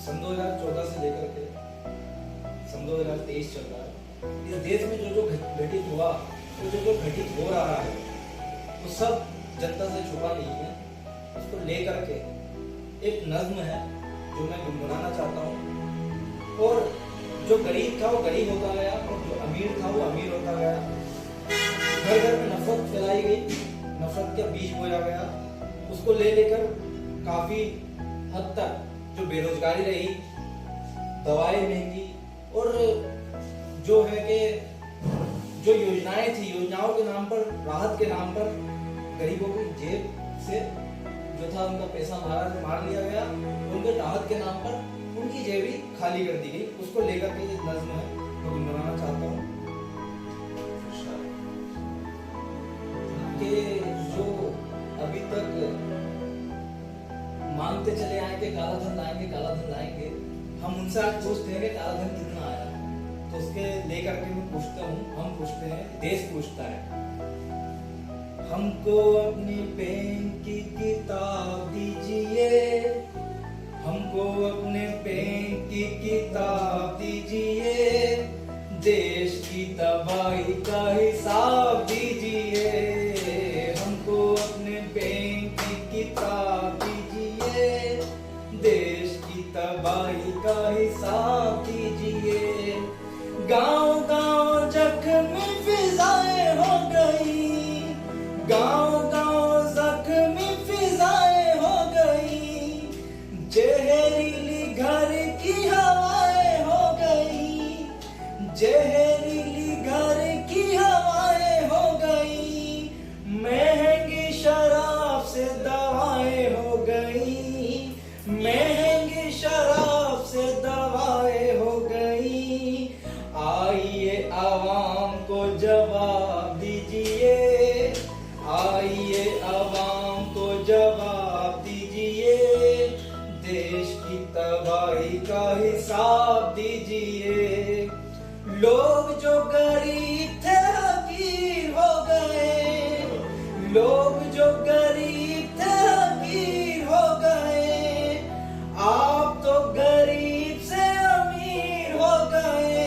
सन 2014 से लेकर के सन 2023 चल रहा है। इस देश में जो घटित हुआ, तो जो घटित हो रहा है, वो सब जनता से छुपा नहीं है। उसको लेकर के एक नज्म है जो मैं गुनगुनाना चाहता हूँ। और जो गरीब था वो गरीब होता गया, और जो अमीर था वो अमीर होता गया। घर घर में नफरत फैलाई गई, नफरत का बीज बोया गया। उसको ले लेकर काफी हद तक जो बेरोजगारी रही, दवाएं महंगी, और जो है कि जो योजनाएं थी, योजनाओं के नाम पर, राहत के नाम पर गरीबों की जेब से जो था उनका पैसा मार लिया गया। उनके राहत के नाम पर उनकी जेब ही खाली कर दी गई। उसको लेकर के एक नज्म है, मैं गुनगुनाना चाहता हूँ कि जो अभी तक मांगते चले आए कि काला धन लाएंगे, काला धन लाएंगे, हम उनसे आज पूछते हैं कि काला धन कितना आया। तो उसके लेकर के मैं पूछता हूँ, हम पूछते हैं, देश पूछता है, हमको अपनी पेन की किताब दीजिए, हमको अपने पेन की किताब दीजिए, देश की तबाही का हिसाब दीजिए। हमको अपने पेन की किताब दीजिए, देश की तबाही का हिसाब दीजिए। गांव गांव जख्मी फिजाएं हो गई, गांव गांव जख्मी फिजाएं हो गई, जहरीली घर की हवाएं हो गई, जहरीली घर की हवाएं हो गई, महंगी शराब से दवाएं हो गई, महंगी शराब से दवाएं हो गई। आइए आवाम को जवाब दीजिए, आइए आवाम को जवाब दीजिए, देश की तबाही का हिसाब दीजिए। लोग जो गरीब थे हकीर हो गए, लोग जो गरीब थे हकीर हो गए, आप तो गरीब से अमीर हो गए,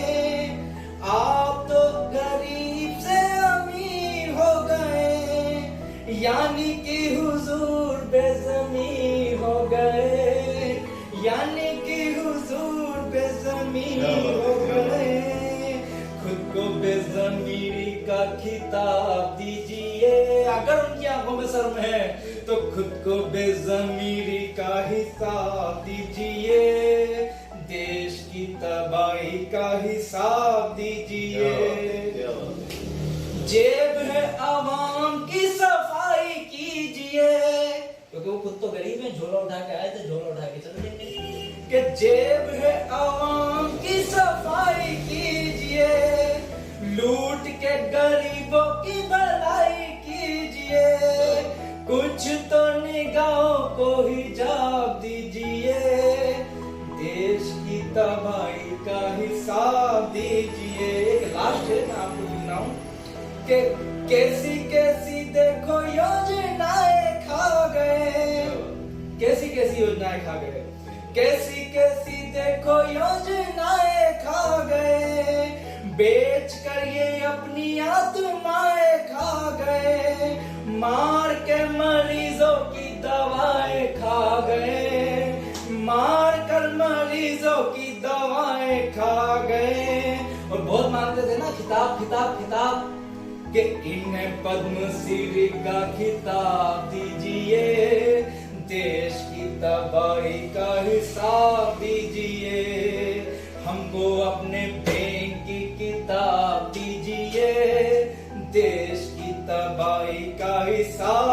आप तो गरीब से अमीर हो गए, यानी कि हुजूर बेज़मीर हो गए, यानी कि हुजूर बेज़मीर हो गए। खुद को बेज़मीरी का खिताब दीजिए, अगर उनकी आंखों में शर्म है तो खुद को बेज़मीरी का हिसाब दीजिए, देश की तबाही का हिसाब दीजिए। जेब है आवाम की सफाई कीजिए, क्योंकि वो खुद तो गरीब है, झोला उठा के आए थे, झोला उठा के चले जाएंगे। कि जेब है आवाम की सफाई कीजिए, लूट के गरीबों की भलाई कीजिए, कुछ तो निगाहों को हिजाब दीजिए, देश की तबाही का हिसाब दीजिए। एक लास्ट है, मैं आपको सुनाऊं कि कैसी कैसी देखो योजनाएं खा गए, कैसी कैसी योजनाएं खा गए, कैसी कैसी देखो योजनाएं खा गए, बेच कर ये अपनी आत्माएं खा गए, मार के मरीजों की दवाएं खा गए, मार कर मरीजों की दवाएं खा गए। और बहुत मानते थे ना, खिताब खिताब खिताब, कि इन्हें पद्मश्री का खिताब दीजिए, देश की तबाही का हिसाब दीजिए। हमको अपने पेन की किताब दीजिए, देश की तबाही का हिसाब